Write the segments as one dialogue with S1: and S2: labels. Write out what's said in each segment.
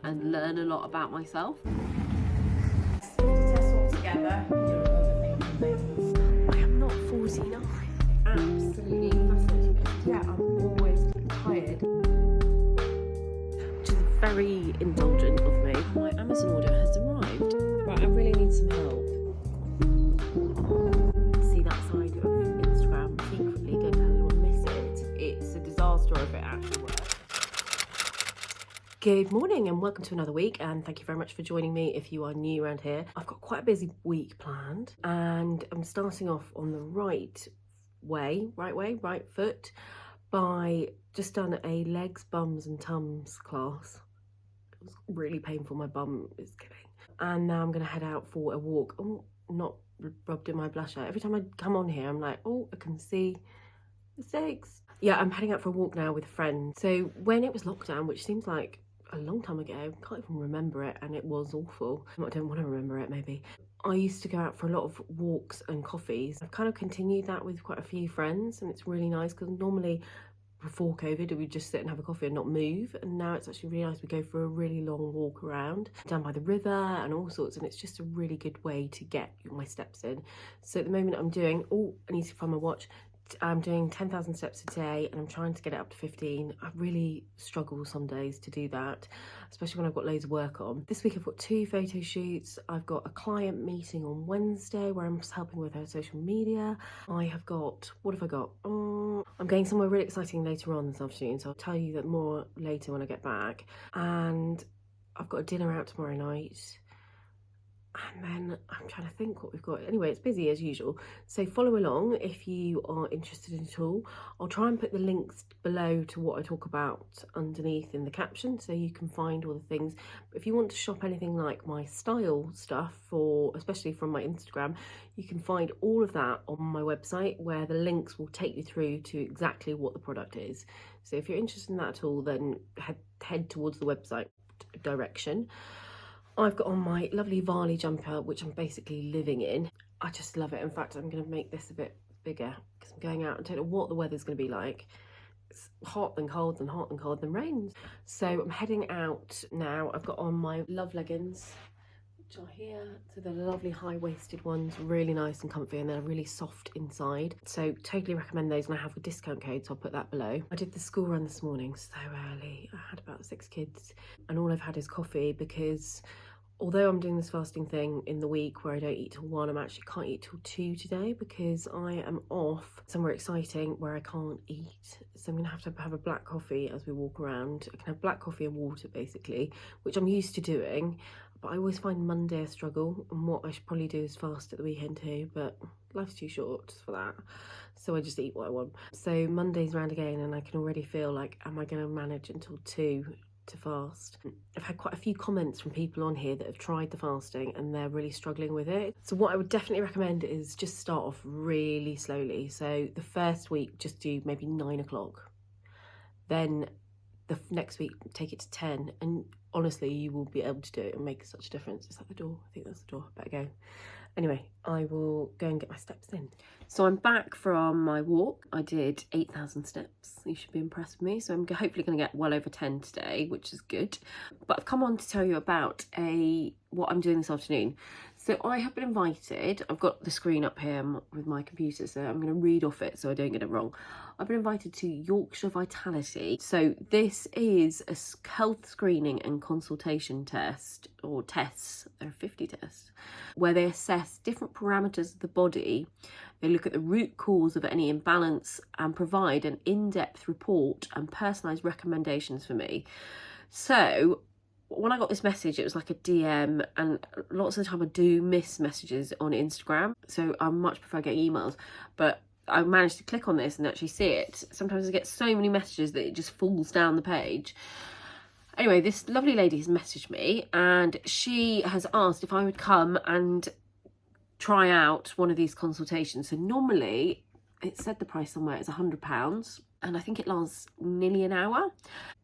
S1: and learn a lot about myself.
S2: Test all together.
S1: I am not 49.
S2: Absolutely fascinating. Yeah, I'm always tired.
S1: Which is very indulgent of me. My Amazon order has arrived. Right, I really need some help. See that side of Instagram secretly, don't tell anyone, miss it. It's a disaster if it actually works. Good morning and welcome to another week, and thank you very much for joining me if you are new around here. I've got quite a busy week planned and I'm starting off on the right foot by just done a legs, bums and tums class. It was really painful, my bum is killing. And now I'm going to head out for a walk. Oh, not rubbed in my blusher. Every time I come on here I'm like, oh, I can see mistakes. Yeah, I'm heading out for a walk now with a friend. So when it was lockdown, which seems like a long time ago, I can't even remember it, and it was awful. I don't want to remember it maybe. I used to go out for a lot of walks and coffees. I've kind of continued that with quite a few friends, and it's really nice because normally before COVID we'd just sit and have a coffee and not move, and now it's actually really nice. We go for a really long walk around down by the river and all sorts, and it's just a really good way to get my steps in. So at the moment I'm doing, I need to find my watch. I'm doing 10,000 steps a day and I'm trying to get it up to 15. I really struggle some days to do that, especially when I've got loads of work on. This week I've got 2 photo shoots. I've got a client meeting on Wednesday where I'm just helping with her social media. I have got, what have I got? I'm going somewhere really exciting later on this afternoon, so I'll tell you that more later when I get back. And I've got a dinner out tomorrow night. And then I'm trying to think what we've got. Anyway, it's busy as usual. So follow along if you are interested in it all. I'll try and put the links below to what I talk about underneath in the caption so you can find all the things. But if you want to shop anything like my style stuff, especially from my Instagram, you can find all of that on my website where the links will take you through to exactly what the product is. So if you're interested in that at all, then head towards the website direction. I've got on my lovely Varley jumper, which I'm basically living in. I just love it. In fact, I'm going to make this a bit bigger because I'm going out and don't know what the weather's going to be like. It's hot then cold, then hot and cold, then rains. So I'm heading out now. I've got on my love leggings, which are here. So they're lovely high-waisted ones, really nice and comfy, and they're really soft inside. So totally recommend those, and I have a discount code, so I'll put that below. I did the school run this morning so early. I had about 6 kids and all I've had is coffee because although I'm doing this fasting thing in the week where I don't eat till 1, I actually can't eat till 2 today because I am off somewhere exciting where I can't eat. So I'm gonna have to have a black coffee as we walk around. I can have black coffee and water basically, which I'm used to doing, but I always find Monday a struggle, and what I should probably do is fast at the weekend too, but life's too short for that. So I just eat what I want. So Monday's round again and I can already feel like, am I gonna manage until 2 to fast? I've had quite a few comments from people on here that have tried the fasting and they're really struggling with it. So what I would definitely recommend is just start off really slowly. So the first week just do maybe 9 o'clock, then the next week take it to 10, and honestly you will be able to do it and make such a difference. Is that the door? I think that's the door. Better go. Anyway, I will go and get my steps in. So I'm back from my walk. I did 8,000 steps. You should be impressed with me. So I'm hopefully going to get well over 10 today, which is good. But I've come on to tell you about what I'm doing this afternoon. So I have been invited. I've got the screen up here with my computer, so I'm going to read off it so I don't get it wrong. I've been invited to Yorkshire Vitality. So this is a health screening and consultation test, or tests. There are 50 tests, where they assess different parameters of the body. They look at the root cause of any imbalance and provide an in-depth report and personalised recommendations for me. So when I got this message, it was like a DM, and lots of the time I do miss messages on Instagram, so I much prefer getting emails, but I managed to click on this and actually see it. Sometimes I get so many messages that it just falls down the page. Anyway, this lovely lady has messaged me and she has asked if I would come and try out one of these consultations. So normally it said the price somewhere is £100, and I think it lasts nearly an hour,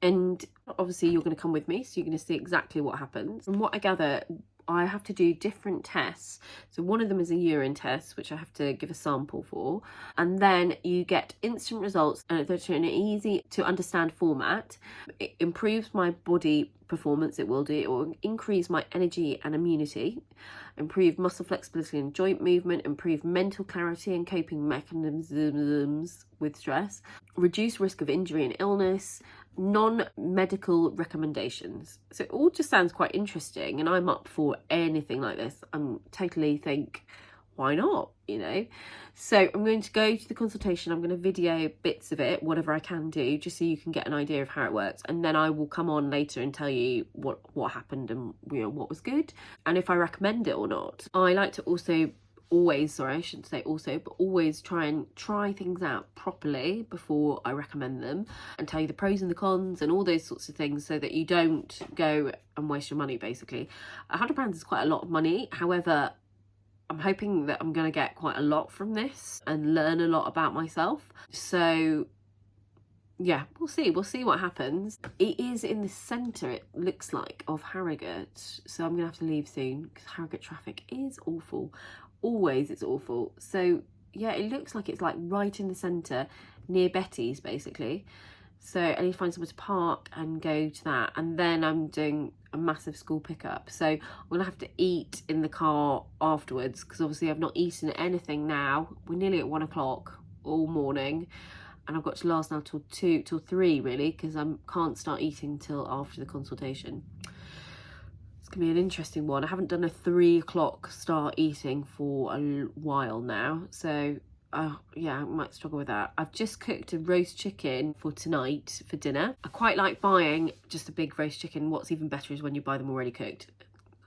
S1: and obviously you're going to come with me, so you're going to see exactly what happens. And what I gather, I have to do different tests. So one of them is a urine test, which I have to give a sample for, and then you get instant results, and it's in an easy to understand format. It improves my body performance. It will do. It will increase my energy and immunity, improve muscle flexibility and joint movement, improve mental clarity and coping mechanisms with stress, reduce risk of injury and illness, non-medical recommendations. So it all just sounds quite interesting, and I'm up for anything like this. I'm totally think, why not, you know? So I'm going to go to the consultation. I'm going to video bits of it, whatever I can do, just so you can get an idea of how it works, and then I will come on later and tell you what happened and, you know, what was good and if I recommend it or not. I like to also always try things out properly before I recommend them, and tell you the pros and the cons and all those sorts of things, so that you don't go and waste your money. Basically, £100 is quite a lot of money. However, I'm hoping that I'm going to get quite a lot from this and learn a lot about myself. So yeah, we'll see what happens. It is in the centre, it looks like, of Harrogate, so I'm gonna have to leave soon because Harrogate traffic is awful. Always, it's awful. So yeah, it looks like it's like right in the centre near Betty's, basically. So I need to find somewhere to park and go to that, and then I'm doing a massive school pickup, so I'm gonna have to eat in the car afterwards, because obviously I've not eaten anything now. We're nearly at 1 o'clock all morning, and I've got to last now till 3 really, because I can't start eating till after the consultation. It's gonna be an interesting one. I haven't done a 3 o'clock start eating for a while now, so yeah, I might struggle with that. I've just cooked a roast chicken for tonight for dinner. I quite like buying just a big roast chicken. What's even better is when you buy them already cooked.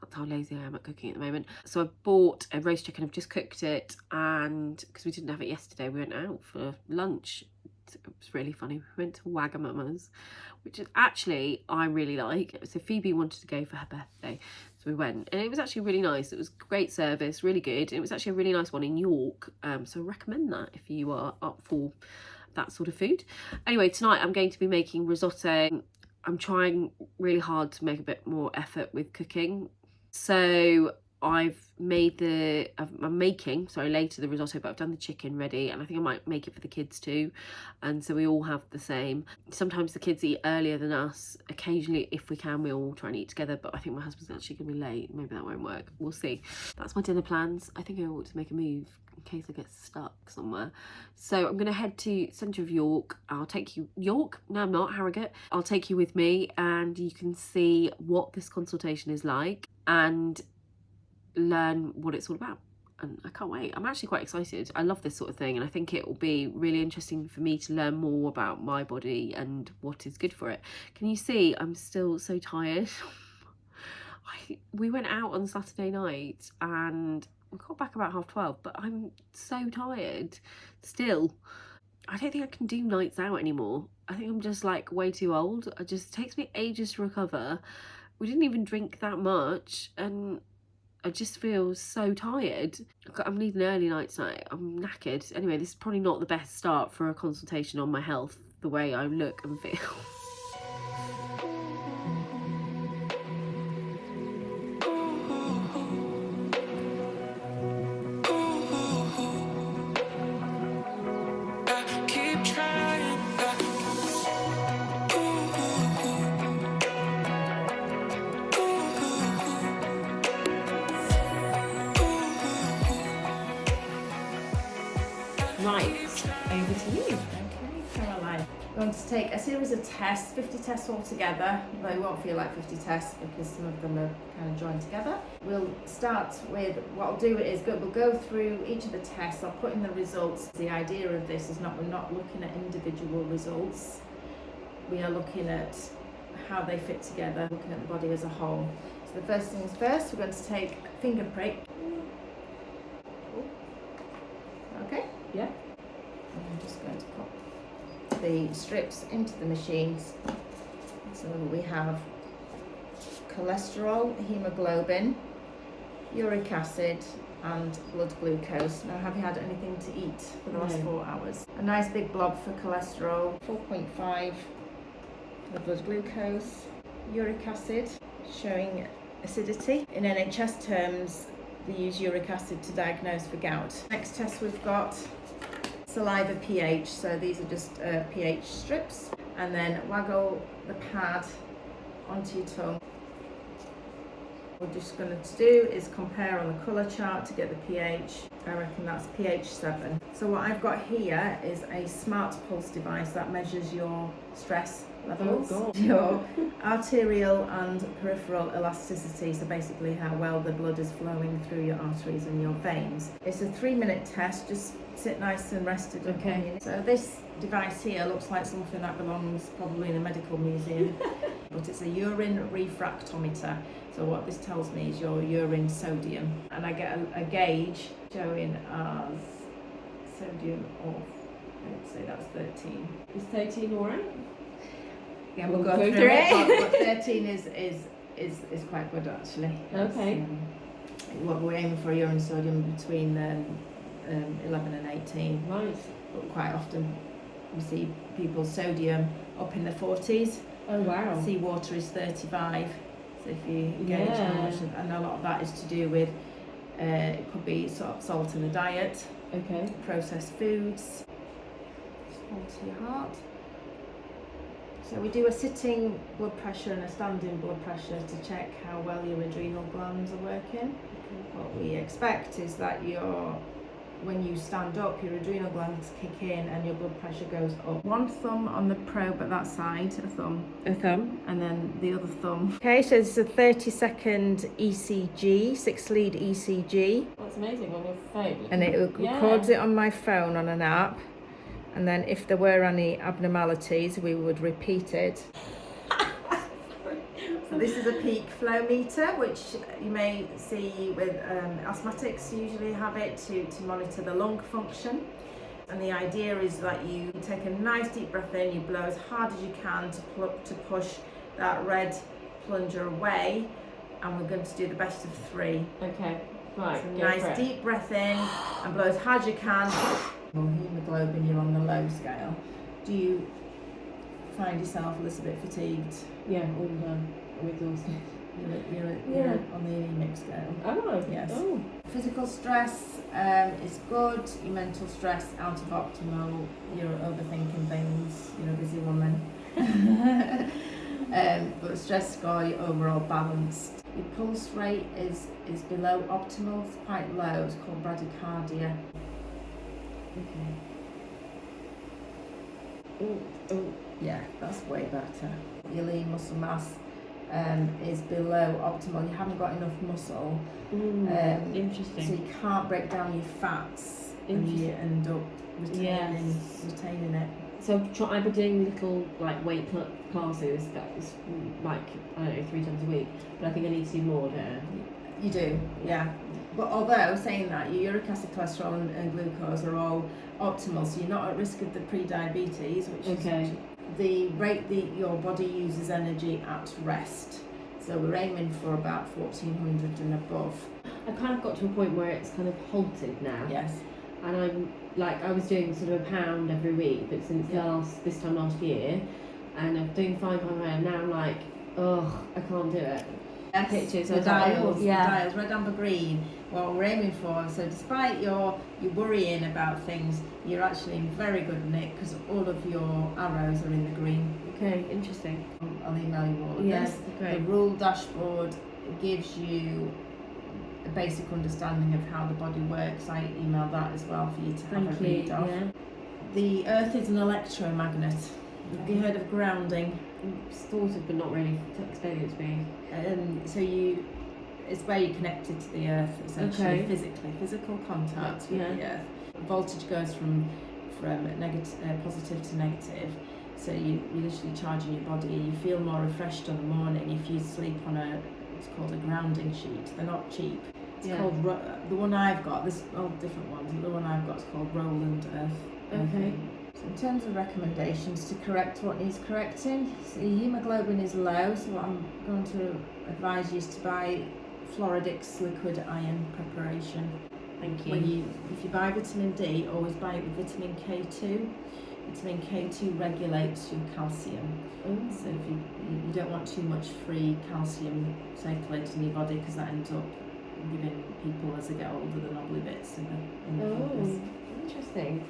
S1: That's how lazy I am at cooking at the moment. So I bought a roast chicken. I've just cooked it, and because we didn't have it yesterday, we went out for lunch. It was really funny. We went to Wagamama's, which is actually, I really like. So Phoebe wanted to go for her birthday, so we went, and it was actually really nice. It was great service, really good. It was actually a really nice one in York, so I recommend that if you are up for that sort of food. Anyway, tonight I'm going to be making risotto. I'm trying really hard to make a bit more effort with cooking. So I'm making later the risotto, but I've done the chicken ready, and I think I might make it for the kids too, and so we all have the same. Sometimes the kids eat earlier than us. Occasionally, if we can, we all try and eat together, but I think my husband's actually gonna be late. Maybe that won't work, we'll see. That's my dinner plans. I think I ought to make a move in case I get stuck somewhere. So I'm gonna head to centre of York. I'll take you, No, I'm not, Harrogate. I'll take you with me, and you can see what this consultation is like and learn what it's all about. And I can't wait. I'm actually quite excited. I love this sort of thing, and I think it will be really interesting for me to learn more about my body and what is good for it. Can you see I'm still so tired? We went out on Saturday night and we got back about 12:30, but I'm so tired still. I don't think I can do nights out anymore. I think I'm just like way too old. It just takes me ages to recover. We didn't even drink that much, and I just feel so tired. I'm needing an early night tonight. I'm knackered. Anyway, this is probably not the best start for a consultation on my health, the way I look and feel. Right, over to you.
S2: Okay, Caroline. We're going to take a series of tests, 50 tests altogether. They won't feel like 50 tests because some of them are kind of joined together. We'll start with, what I'll do is we'll go through each of the tests. I'll put in the results. The idea of this is we're not looking at individual results. We are looking at how they fit together, looking at the body as a whole. So the first things first, we're going to take a finger prick. Okay? Yeah. I'm just going to pop the strips into the machines. So we have cholesterol, hemoglobin, uric acid and blood glucose. Now, have you had anything to eat for the last 4 hours? A nice big blob for cholesterol, 4.5 for blood glucose, uric acid showing acidity. In NHS terms, they use uric acid to diagnose for gout. Next test we've got saliva pH, so these are just pH strips, and then waggle the pad onto your tongue. What we're just going to do is compare on the colour chart to get the pH. I reckon that's pH 7. So what I've got here is a smart pulse device that measures your stress levels, your arterial and peripheral elasticity, so basically how well the blood is flowing through your arteries and your veins. It's a 3-minute test, just sit nice and rested.
S1: Okay.
S2: So this device here looks like something that belongs probably in a medical museum, but it's a urine refractometer. So what this tells me is your urine sodium, and I get a gauge showing as sodium of, let's say that's 13.
S1: Is 13 alright?
S2: Yeah, we'll go through it. But 13 is quite good actually.
S1: Okay.
S2: What we're aiming for, urine sodium between 11 and 18.
S1: Right.
S2: But quite often we see people's sodium up in the 40s.
S1: Oh wow.
S2: Seawater is 35. So if you gauge how much, and a lot of that is to do with it could be salt in the diet.
S1: Okay.
S2: Processed foods. Salt to your heart. So we do a sitting blood pressure and a standing blood pressure to check how well your adrenal glands are working. What we expect is that when you stand up, your adrenal glands kick in and your blood pressure goes up. One thumb on the probe at that side, a thumb, and then the other thumb. Okay, so it's a 30-second ECG, 6-lead ECG.
S1: That's amazing, on your phone.
S2: And it records it on my phone on an app. And then if there were any abnormalities, we would repeat it. So this is a peak flow meter, which you may see with asthmatics usually have it to monitor the lung function. And the idea is that you take a nice deep breath in, you blow as hard as you can to push that red plunger away, and we're going to do the best of 3.
S1: Okay, right.
S2: So nice deep breath in and blow as hard as you can. Well, hemoglobin, you're on the low scale. Do you find yourself a little bit fatigued?
S1: Yeah, all the time. I'm exhausted.
S2: You're on the anemic scale.
S1: Oh,
S2: yes.
S1: Oh.
S2: Physical stress is good. Your mental stress out of optimal. You're overthinking things. You're a busy woman. But stress score, you're overall balanced. Your pulse rate is below optimal. It's quite low. It's called bradycardia.
S1: Okay. Oh.
S2: Yeah, that's way better. Your lean muscle mass is below optimal. You haven't got enough muscle.
S1: Interesting.
S2: So you can't break down your fats, and you end up retaining it.
S1: So I've been doing little like weight classes. That's like, I don't know, 3 times a week. But I think I need to do more there.
S2: You do, yeah. But although saying that, your uric acid, cholesterol and glucose are all optimal, so you're not at risk of the pre-diabetes, which is the rate that your body uses energy at rest. So we're aiming for about 1400 and above.
S1: I've kind of got to a point where it's kind of halted now.
S2: Yes.
S1: And I'm like, I was doing sort of a pound every week, but since this time last year, and I'm doing 5 and now I'm like, oh, I can't do it.
S2: Yes,
S1: Pictures,
S2: the dials,
S1: yeah.
S2: red, amber, green, what we're aiming for. So despite your worrying about things, you're actually in very good nick because all of your arrows are in the green.
S1: Okay, interesting.
S2: I'll email you all of
S1: Yes,
S2: this.
S1: great.
S2: The rule dashboard gives you a basic understanding of how the body works. I emailed that as well for you to have a read of.
S1: Yeah.
S2: The Earth is an electromagnet. Have you heard of grounding?
S1: Sort of, but not really experienced me.
S2: So it's where you're connected to the Earth, essentially, physical contact with the Earth. Voltage goes from positive to negative, so you're literally charging your body. You feel more refreshed in the morning if you sleep on it's called a grounding sheet. They're not cheap. It's called, the one I've got, there's all different ones, the one I've got is called Roland Earth.
S1: Okay.
S2: So in terms of recommendations to correct what needs correcting, so your hemoglobin is low, so what I'm going to advise you is to buy Floridix liquid iron preparation.
S1: Thank you.
S2: If you buy vitamin D, always buy it with vitamin K2. Vitamin K2 regulates your calcium. So if you don't want too much free calcium circulating in your body, because that ends up giving people as they get older the knobbly bits in the fingers.
S1: Interesting.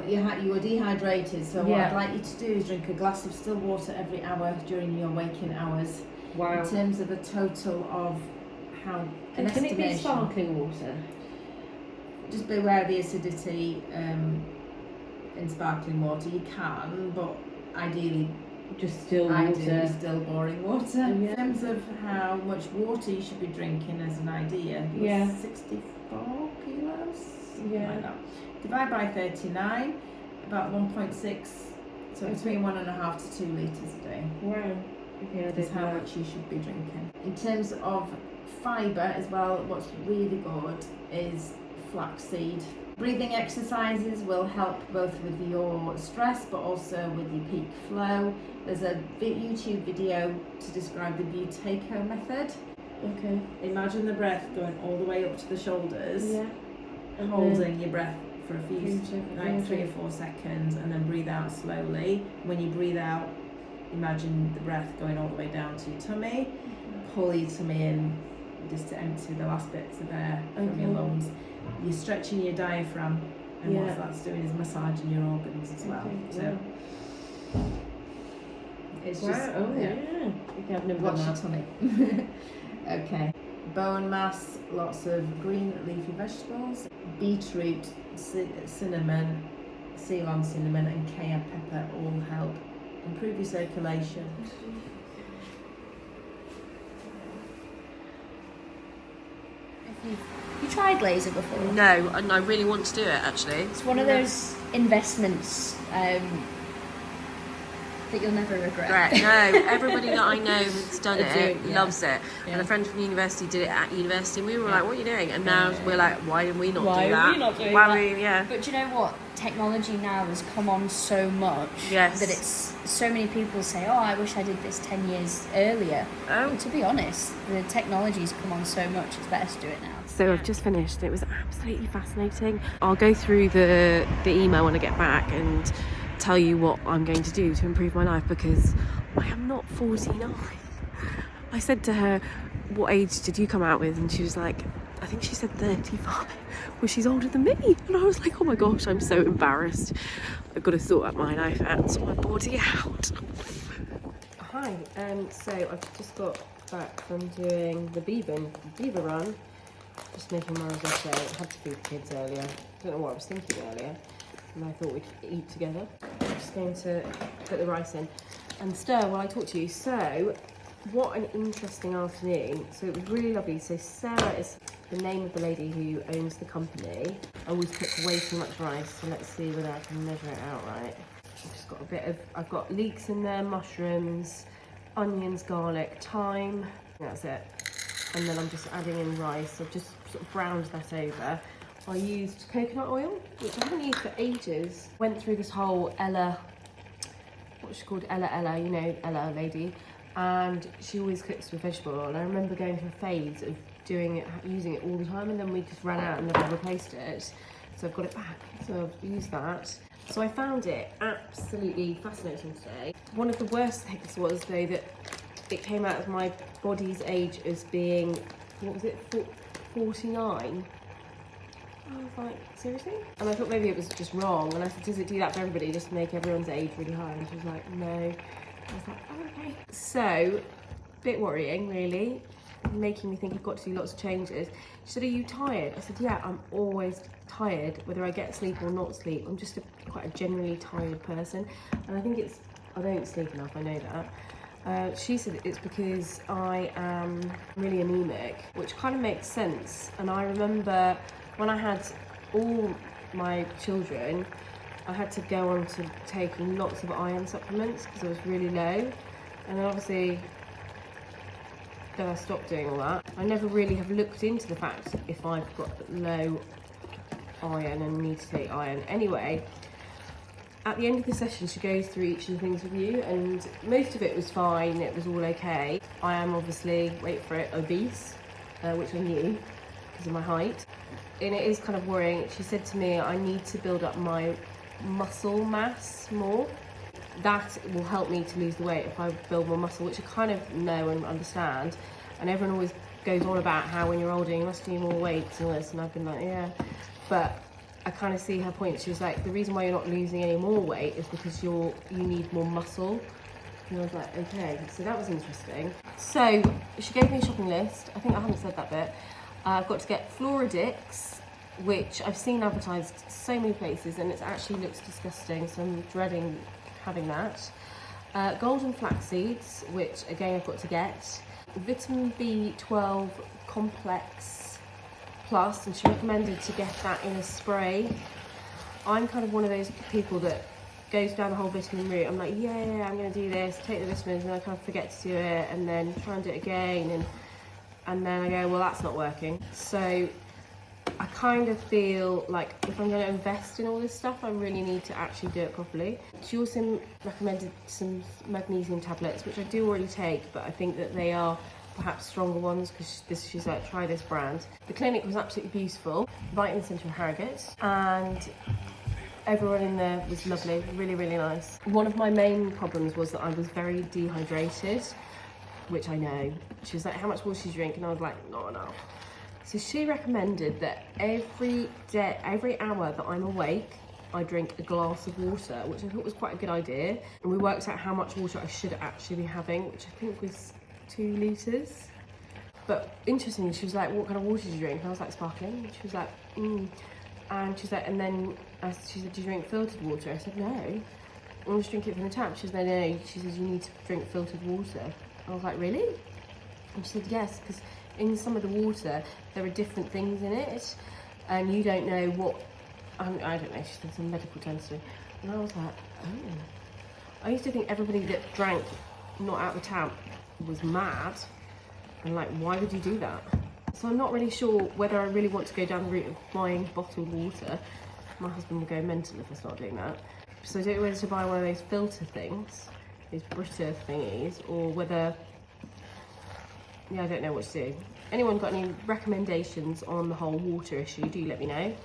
S2: You were dehydrated, so what
S1: Yeah.
S2: I'd like you to do is drink a glass of still water every hour during your waking hours.
S1: Wow.
S2: In terms of a total of how an
S1: And can it be
S2: estimation.
S1: sparkling water?
S2: Just be aware of the acidity in sparkling water. You can, but ideally
S1: Just still water.
S2: still boring water.
S1: Yeah.
S2: In terms of how much water you should be drinking, as an idea,
S1: Yeah.
S2: 64 kilos. Something
S1: Yeah.
S2: like that. Divide by 39, about 1.6. So between 1.5 to 2 litres a day.
S1: Wow. Okay, I
S2: Is
S1: did
S2: how
S1: that.
S2: much you should be drinking. In terms of fibre as well, what's really good is flaxseed. Breathing exercises will help both with your stress but also with your peak flow. There's a YouTube video to describe the Buteyko method.
S1: Okay.
S2: Imagine the breath going all the way up to the shoulders,
S1: Yeah. And
S2: holding your breath for a few,
S1: then,
S2: 3 or 4 seconds, and then breathe out slowly. When you breathe out, imagine the breath going all the way down to your tummy. Pull your tummy in just to empty the last bits of air from your lungs. You're stretching your diaphragm, and what that's doing is massaging your organs as well. So it's just
S1: Okay, I've never
S2: watch
S1: done
S2: your
S1: that.
S2: tummy. Okay. Bone mass, lots of green leafy vegetables, beetroot, cinnamon, Ceylon cinnamon, and cayenne pepper all help improve your circulation.
S3: You tried laser before?
S1: No, and I really want to do it actually.
S3: It's one of those investments that you'll never regret.
S1: Right, no, everybody that I know who's done it
S3: Yeah.
S1: loves it.
S3: Yeah.
S1: And a friend from university did it at university, and we were like, what are you doing? And now we're like, why did we not
S3: Why
S1: do
S3: are
S1: that?
S3: we not doing
S1: Why
S3: that?
S1: we, yeah.
S3: But do you know what? Technology now has come on so much
S1: Yes.
S3: that it's so many people say, oh, I wish I did this 10 years earlier.
S1: Oh.
S3: But to be honest, the technology's come on so much, it's better to do it now.
S1: So I've just finished. It was absolutely fascinating. I'll go through the email when I get back and tell you what I'm going to do to improve my life, because I am not 49. I said to her, what age did you come out with? And she was like, I think she said 35. Well, she's older than me. And I was like, oh my gosh, I'm so embarrassed. I've got to sort out my life out, sort my body out. Hi, so I've just got back from doing the Beaver run. Just making my risotto. I had to feed the kids earlier. Don't know what I was thinking earlier. And I thought we'd eat together. I'm just going to put the rice in and stir while I talk to you. So, what an interesting afternoon. So it was really lovely. So Sarah is the name of the lady who owns the company. I always cook way too much rice, so let's see whether I can measure it out right. I've just got a bit of, I've got leeks in there, mushrooms, onions, garlic, thyme. That's it. And then I'm just adding in rice. I've just sort of browned that over. I used coconut oil, which I haven't used for ages. Went through this whole Ella, what's she called? Ella, you know, Ella lady. And she always cooks with vegetable oil. And I remember going through a phase of doing it, using it all the time, and then we just ran out and never replaced it. So I've got it back, so I've used that. So I found it absolutely fascinating today. One of the worst things was though that it came out of my body's age as being, what was it, 49? I was like, seriously? And I thought maybe it was just wrong. And I said, does it do that for everybody, just to make everyone's age really high? And she was like, no. I was like, oh, okay. So, a bit worrying, really. Making me think I've got to do lots of changes. She said, are you tired? I said, yeah, I'm always tired, whether I get sleep or not sleep. I'm just quite a generally tired person. And I think it's, I don't sleep enough, I know that. She said it's because I am really anemic, which kind of makes sense. And I remember when I had all my children, I had to go on to taking lots of iron supplements because I was really low. And then obviously, then I stopped doing all that. I never really have looked into the fact if I've got low iron and need to take iron. Anyway, at the end of the session, she goes through each of the things with you, and most of it was fine, it was all okay. I am obviously, wait for it, obese, which I knew because of my height. And it is kind of worrying. She said to me, I need to build up my muscle mass more. That will help me to lose the weight if I build more muscle, which I kind of know and understand. And everyone always goes on about how when you're older you must do more weights and all this, and I've been like, yeah. But I kind of see her point. She was like, the reason why you're not losing any more weight is because you need more muscle. And I was like, okay, so that was interesting. So she gave me a shopping list. I think I haven't said that bit. I've got to get Floridix, which I've seen advertised so many places and it actually looks disgusting, so I'm dreading having that. Golden flax seeds, which again I've got to get. Vitamin B12 complex plus, and she recommended to get that in a spray. I'm kind of one of those people that goes down the whole vitamin route. I'm like, yeah, I'm going to do this, take the vitamins, and I kind of forget to do it, and then try and do it again, and then I go, well, that's not working. So I kind of feel like if I'm going to invest in all this stuff, I really need to actually do it properly. She also recommended some magnesium tablets, which I do already take, but I think that they are perhaps stronger ones, because she's like, try this brand. The clinic was absolutely beautiful, right in the centre of Harrogate, and everyone in there was lovely, really, really nice. One of my main problems was that I was very dehydrated, which I know. She was like, how much water do you drink? And I was like, not enough. So she recommended that every hour that I'm awake, I drink a glass of water, which I thought was quite a good idea. And we worked out how much water I should actually be having, which I think was 2 litres. But interestingly, she was like, what kind of water do you drink? And I was like, sparkling. And she was like, And she's like, and then she said, do you drink filtered water? I said, no. I just drink it from the tap. She said, no. She says, you need to drink filtered water. I was like, really? And she said, yes, because in some of the water, there are different things in it, and you don't know what, I don't know, she said some medical terms to me. And I was like, oh. I used to think everybody that drank not out the tap was mad, and like, why would you do that? So I'm not really sure whether I really want to go down the route of buying bottled water. My husband would go mental if I start doing that. So I don't know whether to buy one of those filter things, these Brita thingies, or whether, yeah, I don't know what to do. Anyone got any recommendations on the whole water issue, do let me know.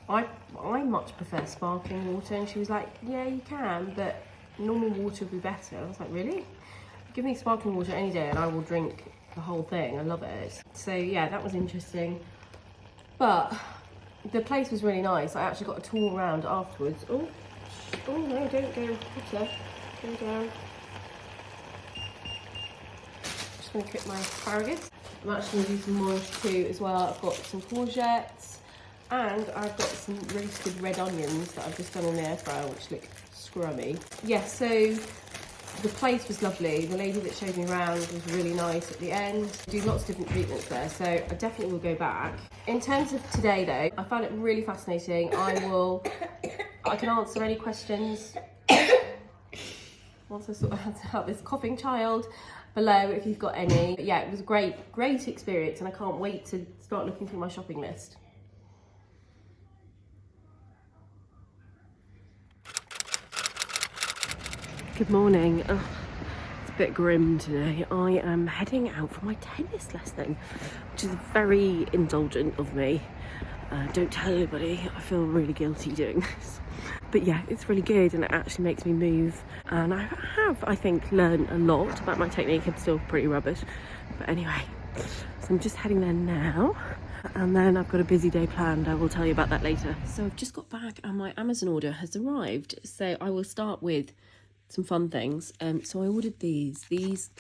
S1: I much prefer sparkling water, and she was like, yeah, you can, but normal water would be better. I was like, really? Give me sparkling water any day and I will drink the whole thing. I love it. So yeah, that was interesting. But the place was really nice. I actually got a tour around afterwards. Oh no, don't go, Potter. Go down. Just gonna cook my asparagus. I'm actually gonna do some more too as well. I've got some courgettes and I've got some roasted red onions that I've just done in the air fryer, which look scrummy. Yeah, so the place was lovely. The lady that showed me around was really nice at the end. I do lots of different treatments there, so I definitely will go back. In terms of today though, I found it really fascinating. I can answer any questions once I sort out this coughing child below if you've got any. But yeah, it was a great experience, and I can't wait to start looking through my shopping list. Good morning. Oh, it's a bit grim today. I am heading out for my tennis lesson, which is very indulgent of me. Don't tell anybody, I feel really guilty doing this. But yeah, it's really good and it actually makes me move. And I have, I think, learned a lot about my technique. I'm still pretty rubbish. But anyway, so I'm just heading there now. And then I've got a busy day planned. I will tell you about that later. So I've just got back and my Amazon order has arrived. So I will start with some fun things. So I ordered these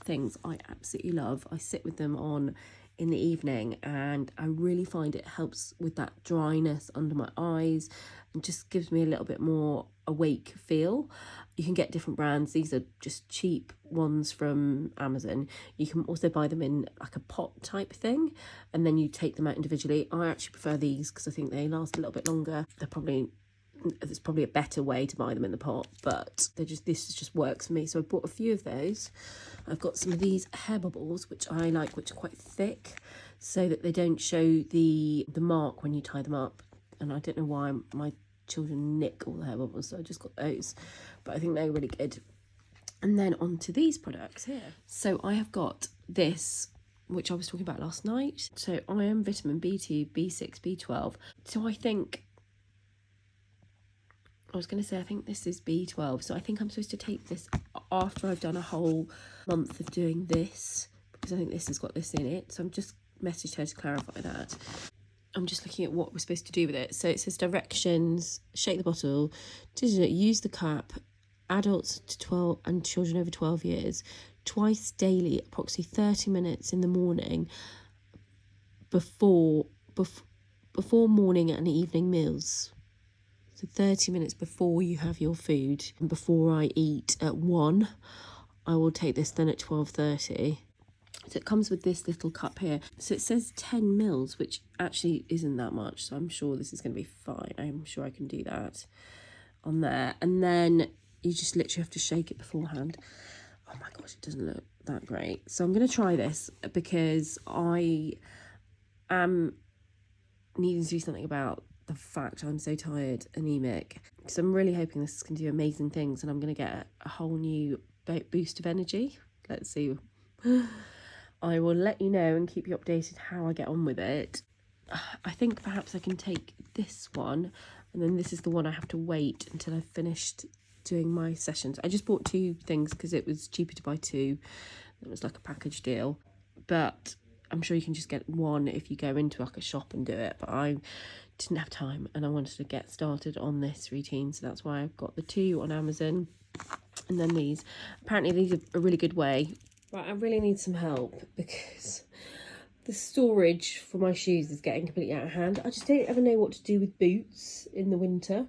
S1: things I absolutely love. I sit with them on in the evening and I really find it helps with that dryness under my eyes and just gives me a little bit more awake feel. You can get different brands. These are just cheap ones from Amazon. You can also buy them in like a pot type thing and then you take them out individually. I actually prefer these because I think they last a little bit longer. There's probably a better way to buy them in the pot, but this just works for me. So I bought a few of those. I've got some of these hair bubbles, which I like, which are quite thick, so that they don't show the mark when you tie them up. And I don't know why my children nick all the hair bubbles, so I just got those. But I think they're really good. And then on to these products here. So I have got this, which I was talking about last night. So iron, vitamin B2, B6, B12. So I think this is B12, so I think I'm supposed to take this after I've done a whole month of doing this, because I think this has got this in it. So I'm just messaged her to clarify that. I'm just looking at what we're supposed to do with it. So it says directions, shake the bottle, use the cup, adults to 12 and children over 12 years, twice daily, approximately 30 minutes in the morning before morning and evening meals. So 30 minutes before you have your food. And before I eat at 1, I will take this then at 12:30. So it comes with this little cup here. So it says 10 mils, which actually isn't that much. So I'm sure this is going to be fine. I'm sure I can do that on there. And then you just literally have to shake it beforehand. Oh my gosh, it doesn't look that great. So I'm going to try this because I am needing to do something about the fact I'm so tired, anemic. So I'm really hoping this can do amazing things and I'm going to get a whole new boost of energy. Let's see. I will let you know and keep you updated how I get on with it. I think perhaps I can take this one, and then this is the one I have to wait until I've finished doing my sessions. I just bought 2 things because it was cheaper to buy 2. It was like a package deal. But I'm sure you can just get 1 if you go into like a shop and do it. But I didn't have time and I wanted to get started on this routine. So that's why I've got the 2 on Amazon. And then these. Apparently these are a really good way. Right, I really need some help because the storage for my shoes is getting completely out of hand. I just don't ever know what to do with boots in the winter.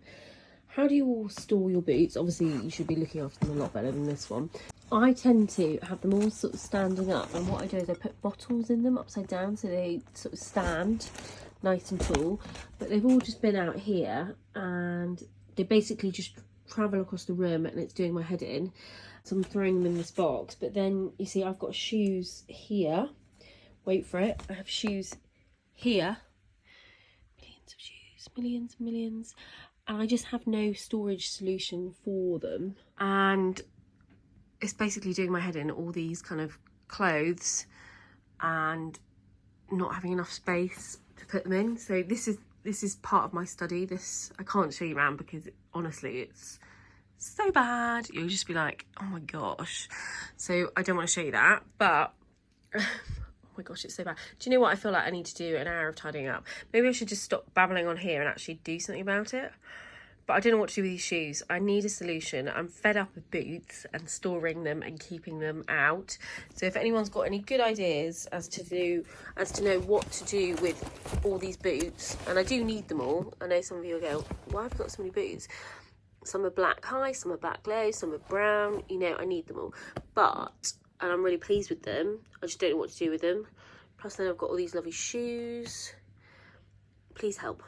S1: How do you all store your boots? Obviously, you should be looking after them a lot better than this one. I tend to have them all sort of standing up, and what I do is I put bottles in them upside down so they sort of stand nice and tall. But they've all just been out here and they basically just travel across the room and it's doing my head in. So I'm throwing them in this box, but then you see I've got shoes here. Wait for it. I have shoes here. Millions of shoes, millions and millions. And I just have no storage solution for them. And it's basically doing my head in, all these kind of clothes and not having enough space to put them in. So this is part of my study. This I can't show you around because honestly it's so bad. You'll just be like, oh my gosh. So I don't want to show you that, but oh my gosh, it's so bad. Do you know what? I feel like I need to do an hour of tidying up. Maybe I should just stop babbling on here and actually do something about it. But I don't know what to do with these shoes. I need a solution. I'm fed up with boots and storing them and keeping them out. So if anyone's got any good ideas as to know what to do with all these boots, and I do need them all. I know some of you will go, why have I got so many boots? Some are black high, some are black low, some are brown. You know, I need them all. And I'm really pleased with them. I just don't know what to do with them. Plus then I've got all these lovely shoes. Please help.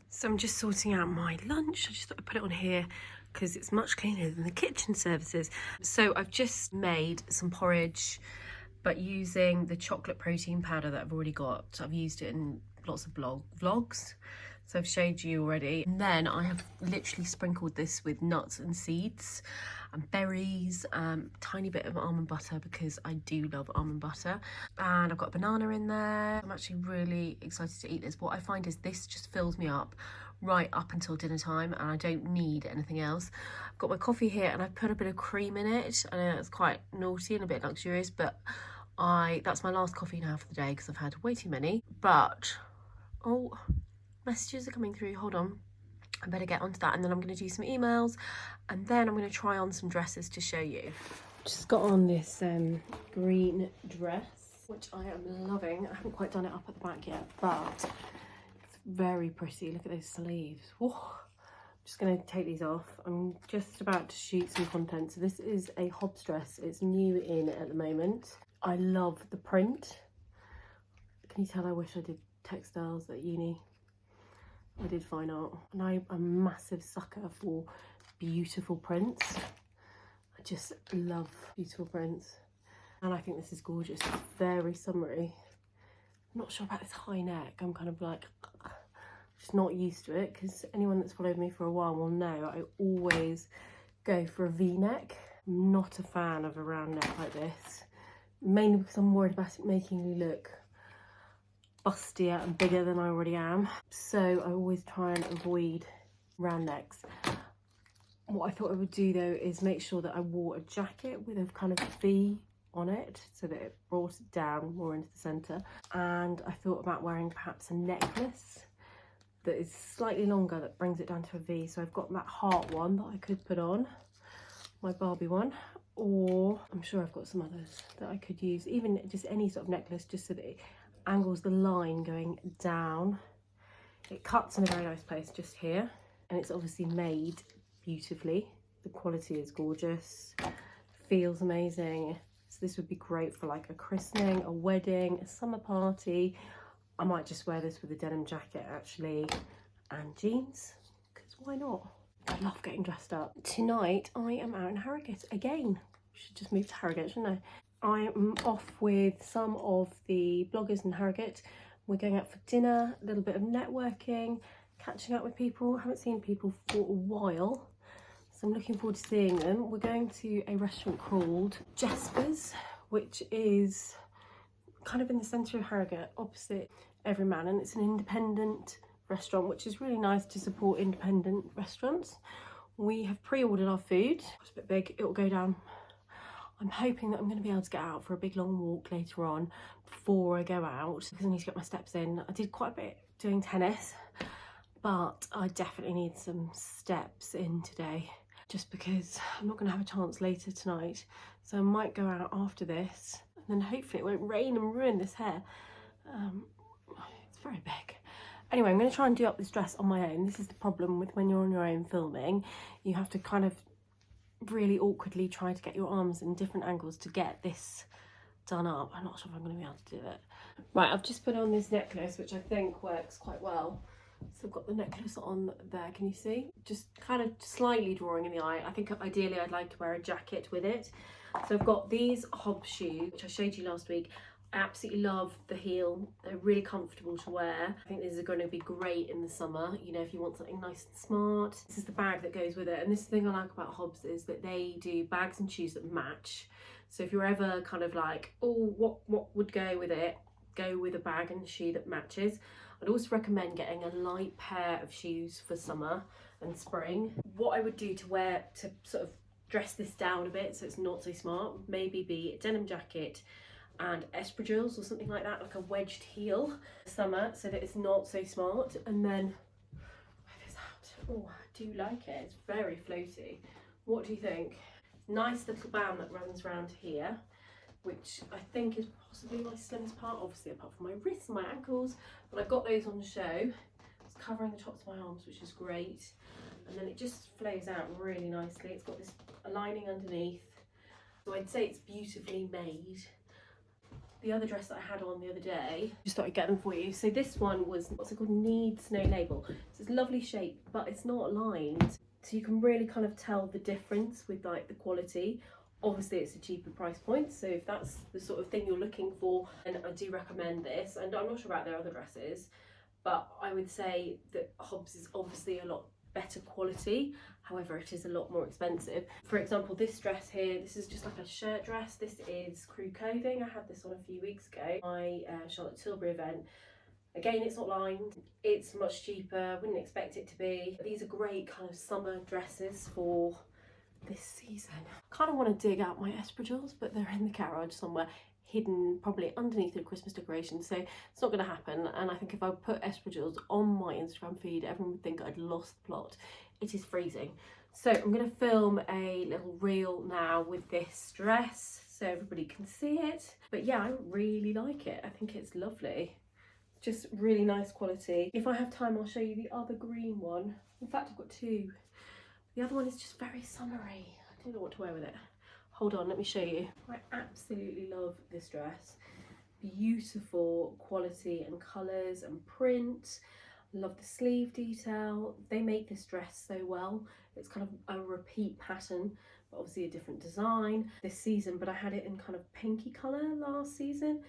S1: So I'm just sorting out my lunch. I just thought I'd put it on here because it's much cleaner than the kitchen services. So I've just made some porridge, but using the chocolate protein powder that I've already got. So I've used it in lots of vlogs. So I've showed you already. And then I have literally sprinkled this with nuts and seeds and berries, tiny bit of almond butter because I do love almond butter. And I've got a banana in there. I'm actually really excited to eat this. What I find is this just fills me up right up until dinner time and I don't need anything else. I've got my coffee here and I've put a bit of cream in it. I know it's quite naughty and a bit luxurious, but that's my last coffee now for the day because I've had way too many. But, oh, messages are coming through, hold on. I better get onto that and then I'm going to do some emails and then I'm going to try on some dresses to show you. Just got on this green dress, which I am loving. I haven't quite done it up at the back yet, but it's very pretty. Look at those sleeves. Whoa. I'm just going to take these off. I'm just about to shoot some content. So this is a Hobbs dress. It's new in at the moment. I love the print. Can you tell I wish I did textiles at uni? I did fine art and I'm a massive sucker for beautiful prints. I just love beautiful prints and I think this is gorgeous. It's very summery. I'm not sure about this high neck. I'm kind of like just not used to it because anyone that's followed me for a while will know I always go for a V-neck. I'm not a fan of a round neck like this, mainly because I'm worried about it making me look bustier and bigger than I already am. So I always try and avoid round necks. What I thought I would do though is make sure that I wore a jacket with a kind of V on it so that it brought it down more into the centre. And I thought about wearing perhaps a necklace that is slightly longer that brings it down to a V. So I've got that heart one that I could put on, my Barbie one, or I'm sure I've got some others that I could use, even just any sort of necklace, just so that it angles the line going down. It cuts in a very nice place just here, and it's obviously made beautifully. The quality is gorgeous, feels amazing. So this would be great for like a christening, a wedding, a summer party. I might just wear this with a denim jacket actually, and jeans, because why not? I love getting dressed up. Tonight I am out in Harrogate again. Should just move to Harrogate, shouldn't I? I'm off with some of the bloggers in Harrogate. We're going out for dinner, a little bit of networking, catching up with people. I haven't seen people for a while, so I'm looking forward to seeing them. We're going to a restaurant called Jesper's, which is kind of in the centre of Harrogate, opposite Everyman, and it's an independent restaurant, which is really nice to support independent restaurants. We have pre-ordered our food. It's a bit big, it will go down. I'm hoping that I'm going to be able to get out for a big long walk later on before I go out, because I need to get my steps in. I did quite a bit doing tennis, but I definitely need some steps in today, just because I'm not going to have a chance later tonight. So I might go out after this, and then hopefully it won't rain and ruin this hair. It's very big. Anyway, I'm going to try and do up this dress on my own. This is the problem with when you're on your own filming. You have to kind of really awkwardly try to get your arms in different angles to get this done up. I'm not sure if I'm going to be able to do it. Right, I've just put on this necklace, which I think works quite well. So I've got the necklace on there, can you see? Just kind of slightly drawing in the eye. I think ideally I'd like to wear a jacket with it. So I've got these Hobbs shoes, which I showed you last week. I absolutely love the heel. They're really comfortable to wear. I think these are going to be great in the summer, you know, if you want something nice and smart. This is the bag that goes with it. And this is the thing I like about Hobbs, is that they do bags and shoes that match. So if you're ever kind of like, oh, what would go with it? Go with a bag and shoe that matches. I'd also recommend getting a light pair of shoes for summer and spring. What I would do to wear, to sort of dress this down a bit so it's not so smart, maybe be a denim jacket and espadrilles or something like that, like a wedged heel for summer, so that it's not so smart. And then wear this out. Oh, I do like it. It's very floaty. What do you think? Nice little band that runs around here, which I think is possibly my slimmest part, obviously apart from my wrists and my ankles, but I've got those on show. It's covering the tops of my arms, which is great. And then it just flows out really nicely. It's got this lining underneath. So I'd say it's beautifully made. The other dress that I had on the other day, just thought I'd get them for you. So this one was, what's it called, Needs No Label. So it's a lovely shape, but it's not lined. So you can really kind of tell the difference with like the quality. Obviously it's a cheaper price point, so if that's the sort of thing you're looking for, then I do recommend this. And I'm not sure about their other dresses, but I would say that Hobbs is obviously a lot better quality, however it is a lot more expensive. For example, this dress here, this is just like a shirt dress. This is Crew Clothing. I had this on a few weeks ago, my Charlotte Tilbury event. Again, it's not lined, it's much cheaper, wouldn't expect it to be. These are great kind of summer dresses for this season. I kind of want to dig out my espadrilles, but they're in the garage somewhere, hidden probably underneath the Christmas decorations, so it's not going to happen. And I think if I put espadrilles on my Instagram feed, everyone would think I'd lost the plot. It is freezing. So I'm going to film a little reel now with this dress so everybody can see it. But yeah, I really like it. I think it's lovely. Just really nice quality. If I have time, I'll show you the other green one. In fact, I've got two. The other one is just very summery. I don't know what to wear with it. Hold on, let me show you. I absolutely love this dress. Beautiful quality and colours and print. Love the sleeve detail. They make this dress so well. It's kind of a repeat pattern, but obviously a different design this season, but I had it in kind of pinky colour last season.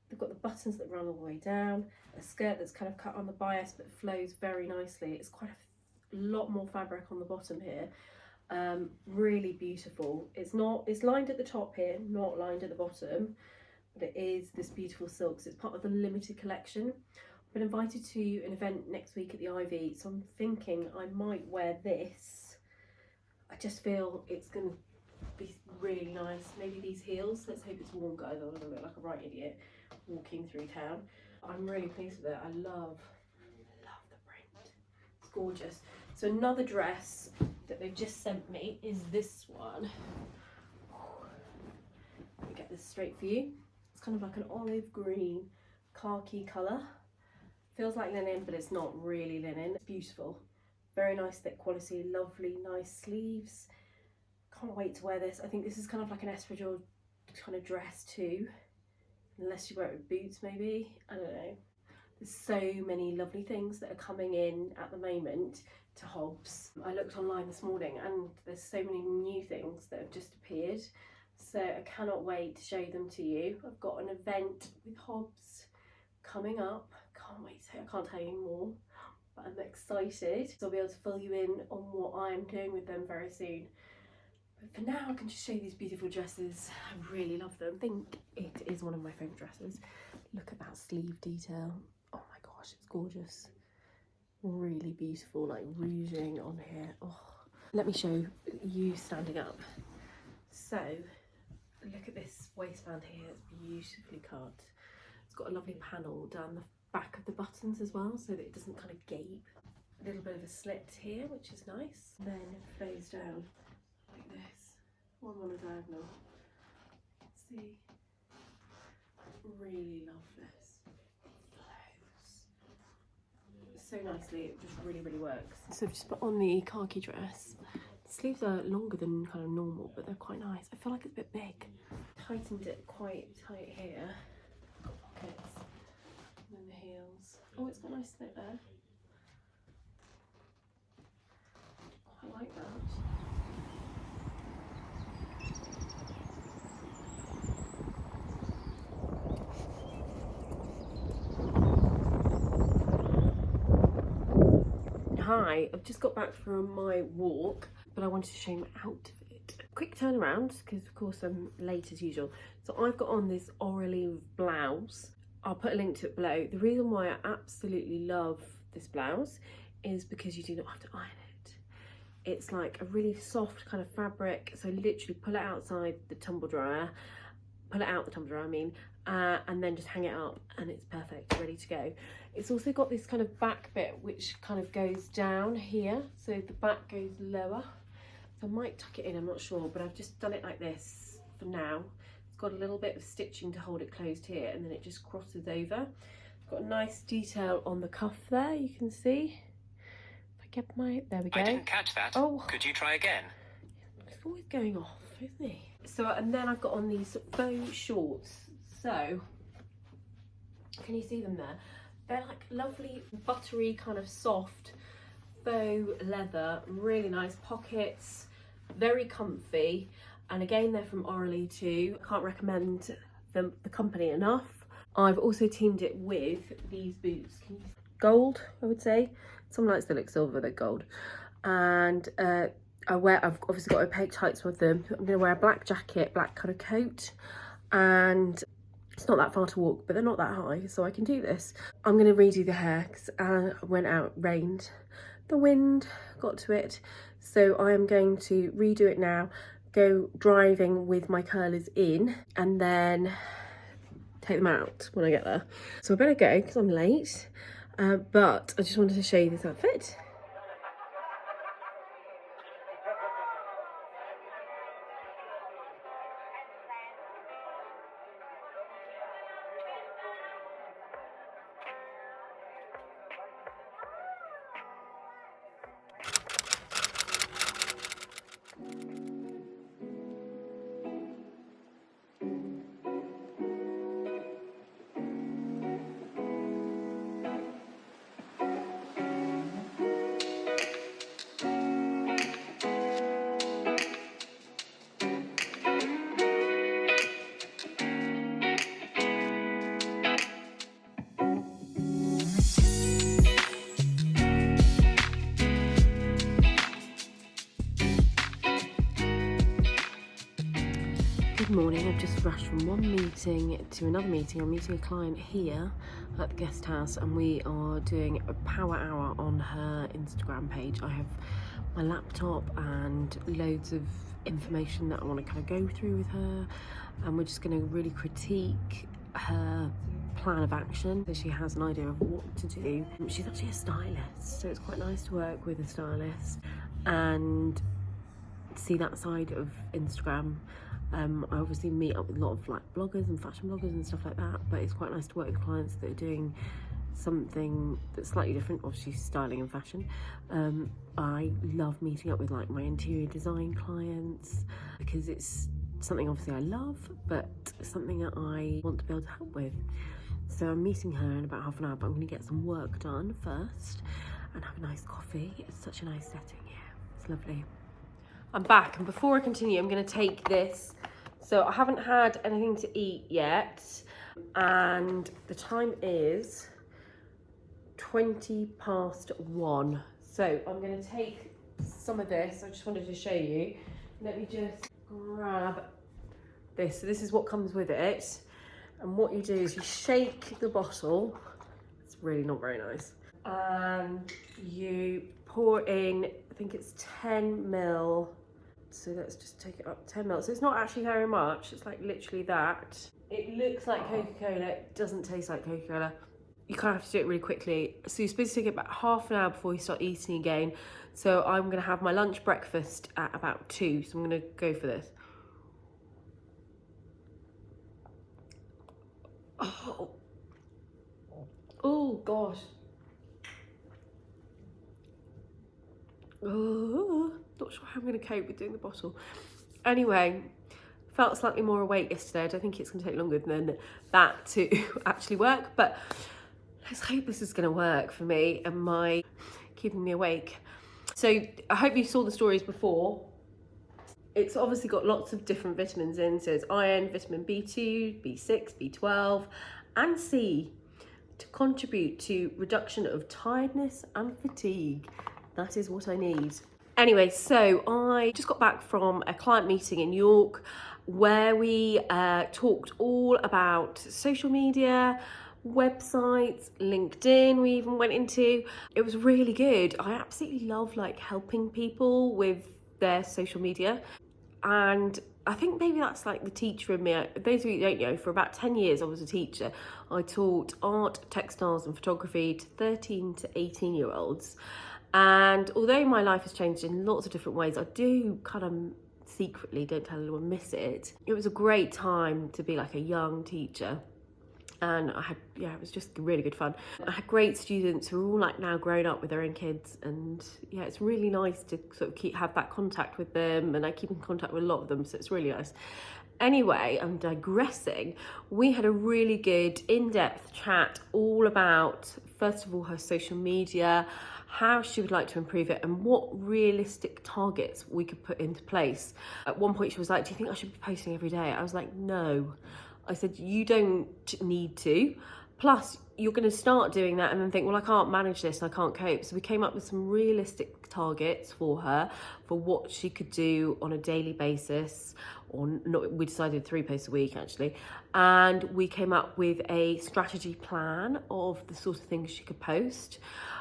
S1: They've got the buttons that run all the way down, a skirt that's kind of cut on the bias but flows very nicely. It's quite a lot more fabric on the bottom here. Really beautiful. It's lined at the top here, not lined at the bottom, but it is this beautiful silk. So it's part of the limited collection. I've been invited to an event next week at the Ivy, so I'm thinking I might wear this. I just feel it's going to be really nice. Maybe these heels. Let's hope it's warm, guys. I don't look like a right idiot walking through town. I'm really pleased with it. I love the print. It's gorgeous. So another dress that they've just sent me is this one. Let me get this straight for you. It's kind of like an olive green khaki colour. Feels like linen, but it's not really linen. It's beautiful. Very nice thick quality, lovely, nice sleeves. Can't wait to wear this. I think this is kind of like an espadrille kind of dress too. Unless you wear it with boots maybe, I don't know. There's so many lovely things that are coming in at the moment to Hobbs. I looked online this morning and there's so many new things that have just appeared. So I cannot wait to show them to you. I've got an event with Hobbs coming up. Can't wait to, I can't tell you more, but I'm excited. So I'll be able to fill you in on what I'm doing with them very soon. But for now, I can just show you these beautiful dresses. I really love them. I think it is one of my favourite dresses. Look at that sleeve detail. Oh my gosh, it's gorgeous. Really beautiful, like rouging on here. Oh, let me show you standing up. So, look at this waistband here. It's beautifully cut. It's got a lovely panel down the back of the buttons as well, so that it doesn't kind of gape. A little bit of a slit here, which is nice. And then it flows down like this. One on a diagonal. See? Really love this. Flows so nicely. It just really, really works. So I've just put on the khaki dress. The sleeves are longer than kind of normal, but they're quite nice. I feel like it's a bit big. Tightened it quite tight here. Got pockets. And then the heels. Oh, it's got a nice snip there. I like that. Hi, I've just got back from my walk, but I wanted to show you my outfit. Quick turnaround, because of course I'm late as usual. So I've got on this Orally blouse. I'll put a link to it below. The reason why I absolutely love this blouse is because you do not have to iron it. It's like a really soft kind of fabric, so literally pull it outside the tumble dryer, pull it out the tumble dryer I mean, and then just hang it up and it's perfect, ready to go. It's also got this kind of back bit which kind of goes down here, so the back goes lower. So I might tuck it in, I'm not sure, but I've just done it like this for now. It's got a little bit of stitching to hold it closed here, and then it just crosses over. It's got a nice detail on the cuff there, you can see. If I get my, there we go.
S4: I didn't catch that. Oh. Could you try again?
S1: It's always going off, isn't he? So, and then I've got on these faux shorts. So, can you see them there? They're like lovely, buttery, kind of soft faux leather, really nice pockets, very comfy. And again, they're from Orally too. I can't recommend them, the company enough. I've also teamed it with these boots. Gold, I would say. Some nights they look silver, they're gold. And I've obviously got opaque tights with them. I'm gonna wear a black jacket, black kind of coat, and it's not that far to walk, but they're not that high, so I can do this. I'm going to redo the hair because I went out, rained. The wind got to it. So I am going to redo it now, go driving with my curlers in, and then take them out when I get there. So I better go because I'm late, but I just wanted to show you this outfit. Good morning, I've just rushed from one meeting to another meeting. I'm meeting a client here at the guest house and we are doing a power hour on her Instagram page. I have my laptop and loads of information that I want to kind of go through with her, and we're just going to really critique her plan of action so she has an idea of what to do. She's actually a stylist, so it's quite nice to work with a stylist and see that side of Instagram. I obviously meet up with a lot of like bloggers and fashion bloggers and stuff like that, but it's quite nice to work with clients that are doing something that's slightly different, obviously styling and fashion. I love meeting up with like my interior design clients because it's something obviously I love, but something that I want to be able to help with. So I'm meeting her in about half an hour, but I'm going to get some work done first and have a nice coffee. It's such a nice setting here. It's lovely. I'm back, and before I continue, I'm going to take this. So I haven't had anything to eat yet, and the time is 1:20. So I'm going to take some of this. I just wanted to show you. Let me just grab this. So this is what comes with it. And what you do is you shake the bottle. It's really not very nice. And you pour in, I think it's 10 ml. So let's just take it up 10 ml. So it's not actually very much. It's like literally that. It looks like Coca-Cola. It doesn't taste like Coca-Cola. You kind of have to do it really quickly. So you're supposed to take it about half an hour before you start eating again. So I'm going to have my lunch breakfast at about 2. So I'm going to go for this. Oh gosh. Not sure how I'm going to cope with doing the bottle. Anyway, felt slightly more awake yesterday. I don't think it's going to take longer than that to actually work, but let's hope this is going to work for me and my keeping me awake. So I hope you saw the stories before. It's obviously got lots of different vitamins in. So it's iron, vitamin B2, B6, B12 and C to contribute to reduction of tiredness and fatigue. That is what I need. Anyway, so I just got back from a client meeting in York where we talked all about social media, websites, LinkedIn we even went into. It was really good. I absolutely love like helping people with their social media. And I think maybe that's like the teacher in me. Those of you who don't know, for about 10 years I was a teacher. I taught art, textiles and photography to 13 to 18 year olds. And although my life has changed in lots of different ways, I do kind of secretly, don't tell anyone, miss it. It was a great time to be like a young teacher. And I had, it was just really good fun. I had great students who are all like now grown up with their own kids, and it's really nice to sort of have that contact with them, and I keep in contact with a lot of them, so it's really nice. Anyway, I'm digressing. We had a really good in-depth chat all about, first of all, her social media, how she would like to improve it, and what realistic targets we could put into place. At one point she was like, do you think I should be posting every day? I was like, no. I said, you don't need to. Plus, you're going to start doing that and then think, well, I can't manage this, I can't cope. So we came up with some realistic targets for her for what she could do on a daily basis, or not, we decided 3 posts a week actually. And we came up with a strategy plan of the sort of things she could post.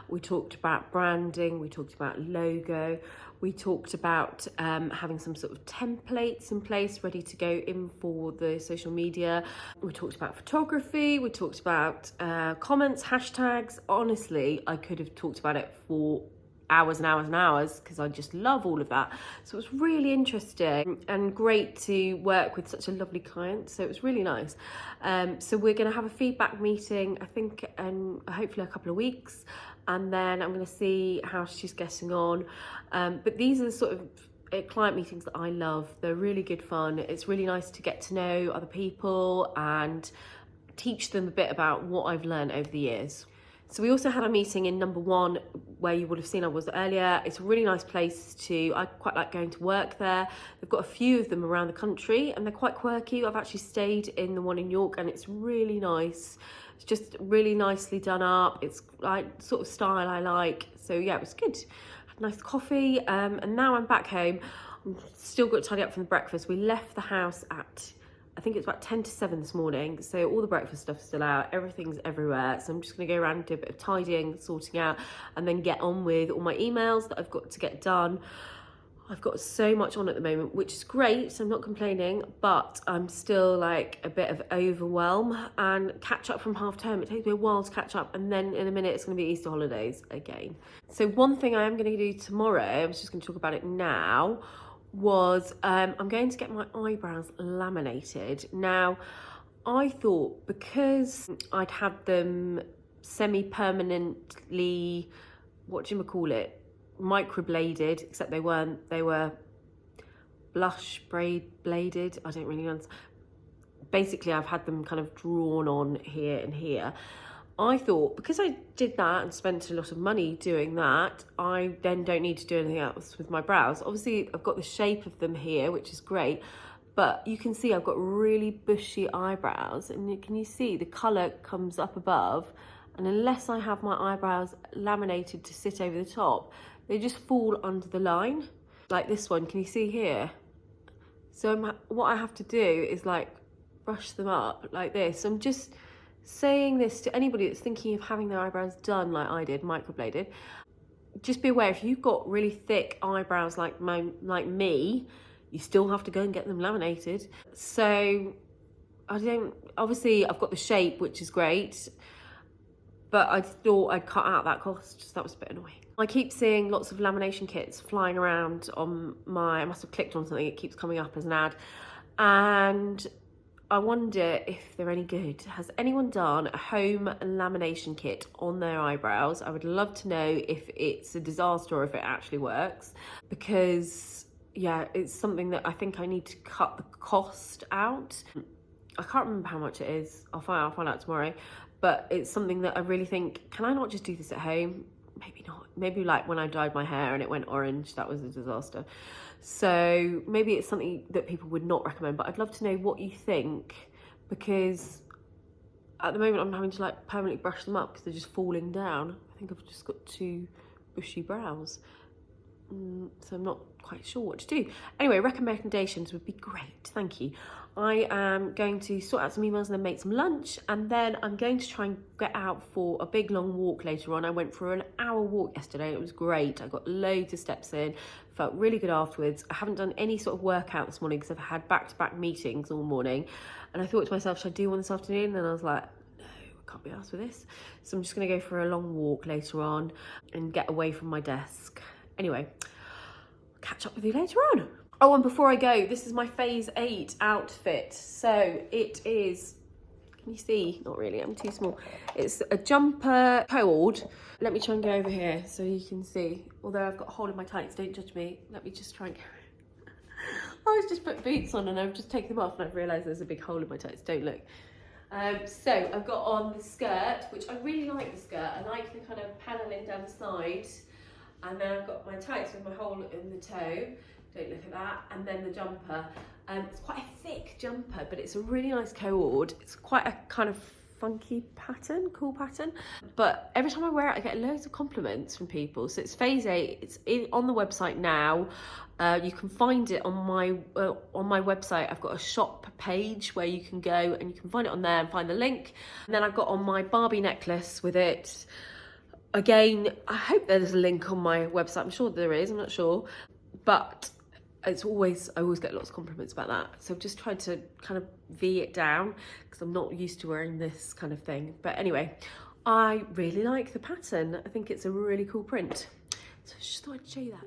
S1: We talked about branding, we talked about logo, we talked about having some sort of templates in place ready to go in for the social media. We talked about photography, we talked about comments, hashtags. Honestly, I could have talked about it for hours and hours and hours because I just love all of that. So it was really interesting and great to work with such a lovely client. So it was really nice. So we're going to have a feedback meeting, I think, hopefully a couple of weeks. And then I'm going to see how she's getting on. But these are the sort of client meetings that I love. They're really good fun. It's really nice to get to know other people and teach them a bit about what I've learned over the years. So we also had a meeting in number 1 where you would have seen I was earlier. It's a really nice place I quite like going to work there. They've got a few of them around the country and they're quite quirky. I've actually stayed in the one in York and it's really nice. It's just really nicely done up. It's like sort of style I like. So yeah, it was good. Had a nice coffee and now I'm back home. I've still got to tidy up from the breakfast. We left the house at I think it's about 10 to 7 this morning, so all the breakfast stuff's still out, everything's everywhere, so I'm just going to go around and do a bit of tidying, sorting out, and then get on with all my emails that I've got to get done. I've got so much on at the moment, which is great, so I'm not complaining, but I'm still like a bit of overwhelm, and catch up from half term. It takes me a while to catch up, and then in a minute it's going to be Easter holidays again. So one thing I am going to do tomorrow, I was just going to talk about it now, was I'm going to get my eyebrows laminated. Now, I thought because I'd had them semi-permanently, microbladed, except they weren't, they were blush bladed, I don't really understand. Basically, I've had them kind of drawn on here and here. I thought because I did that and spent a lot of money doing that, I then don't need to do anything else with my brows. Obviously, I've got the shape of them here, which is great, but you can see I've got really bushy eyebrows, and can you see the colour comes up above, and unless I have my eyebrows laminated to sit over the top, they just fall under the line, like this one, can you see here? So what I have to do is like brush them up like this. I'm just saying this to anybody that's thinking of having their eyebrows done like I did, microbladed. Just be aware, if you've got really thick eyebrows like me, you still have to go and get them laminated. So obviously I've got the shape, which is great, but I thought I'd cut out that cost, so that was a bit annoying. I keep seeing lots of lamination kits flying around on I must have clicked on something, it keeps coming up as an ad, and I wonder if they're any good. Has anyone done a home lamination kit on their eyebrows? I would love to know if it's a disaster or if it actually works, because yeah, it's something that I think I need to cut the cost out. I can't remember how much it is. I'll find out tomorrow, but it's something that I really think, can I not just do this at home? Maybe not. Maybe like when I dyed my hair and it went orange, that was a disaster. So maybe it's something that people would not recommend, but I'd love to know what you think, because at the moment I'm having to like permanently brush them up because they're just falling down. I think I've just got too bushy brows. So I'm not quite sure what to do. Anyway, recommendations would be great, thank you. I am going to sort out some emails and then make some lunch, and then I'm going to try and get out for a big long walk later on. I went for an hour walk yesterday, it was great. I got loads of steps in, felt really good afterwards. I haven't done any sort of workout this morning because I've had back-to-back meetings all morning, and I thought to myself, should I do one this afternoon? And I was like, no, I can't be arsed with this. So I'm just going to go for a long walk later on and get away from my desk. Anyway, I'll catch up with you later on. Oh, and before I go, this is my phase 8 outfit. So it is, can you see? Not really, I'm too small. It's a jumper Co-Ord. Let me try and go over here so you can see. Although I've got a hole in my tights, don't judge me. Let me just try and go. I was just put boots on and I've just taken them off and I've realised there's a big hole in my tights, don't look. So I've got on the skirt, which I really like the skirt. I like the kind of panelling down the side. And then I've got my tights with my hole in the toe. Don't look at that. And then the jumper. It's quite a thick jumper, but it's a really nice Co-Ord. It's quite a kind of funky pattern, cool pattern. But every time I wear it, I get loads of compliments from people. So it's phase 8. It's on the website now. You can find it on my website. I've got a shop page where you can go and you can find it on there and find the link. And then I've got on my Barbie necklace with it. Again, I hope there's a link on my website. I'm sure there is, I'm not sure. But I always get lots of compliments about that. So I've just tried to kind of V it down because I'm not used to wearing this kind of thing. But anyway, I really like the pattern. I think it's a really cool print. So I just thought I'd show you that.